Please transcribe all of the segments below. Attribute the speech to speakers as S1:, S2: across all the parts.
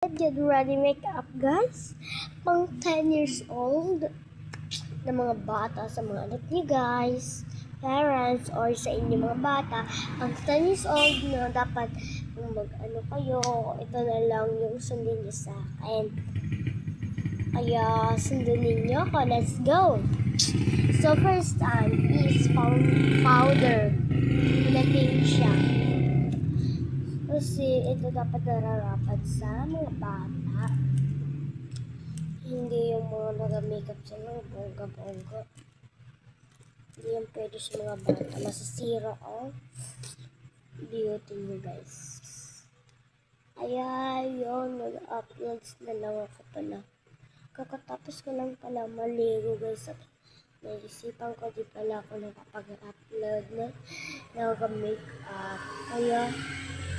S1: Get ready makeup, guys. Pang 10 years old na mga bata sa mga anak niyo, guys. Parents or sa inyo mga bata. Pang 10 years old na dapat kung mag-ano kayo, ito na lang yung sundin niyo sa akin. Kaya sundin niyo ako. Let's go! So first is powder. Pinating siya. Kasi ito dapat nararapat sa mga bata. Hindi yung mga nag-makeup sa mga bongga-bongga. Hindi yung pwede sa mga bata. Masasira ang beauty nyo, guys. Ayan, yun. Nag-uploads na lang ako pala. Kakatapos ko lang pala maligo, guys. At naisipan ko di pala ako nakapag-upload na nag-makeup. Kaya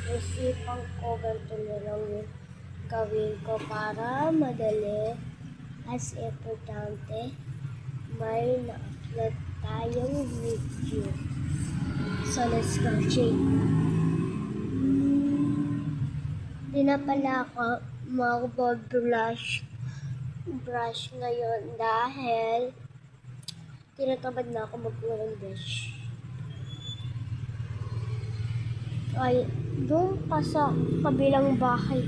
S1: naisipan ko ganito na lang yung gawin ko para madali as importante may na-upload tayong video. So let's go check. Di na pala ako mag-brush ngayon dahil tinatamad na ako mag-walang brush. Ay, doon pa sa kabilang bahay.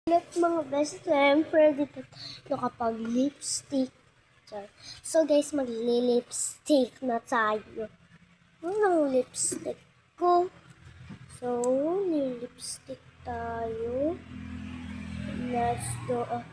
S1: Ulit mga best friend, dito kapag lipstick. So guys, magli-lipstick na tayo. Ano ang lipstick ko? So, ni-lipstick tayo. Let's go.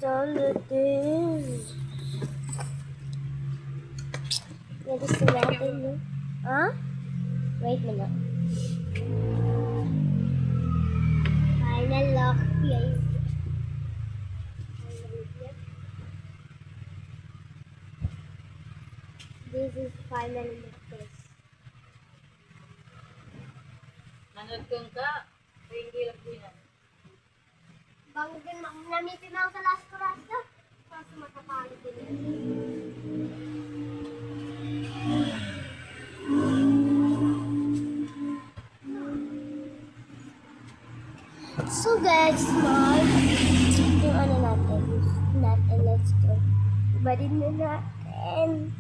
S1: So, it is. Nalisin natin, no? Wait mo na. Final lock, guys. This is final lock, guys.
S2: Nanagkang ka, hindi lang po yan.
S1: Bago din namitin na sa last class na. Kasi matapalit din yan. So guys, yung ano natin, let's go. Ibalik na natin.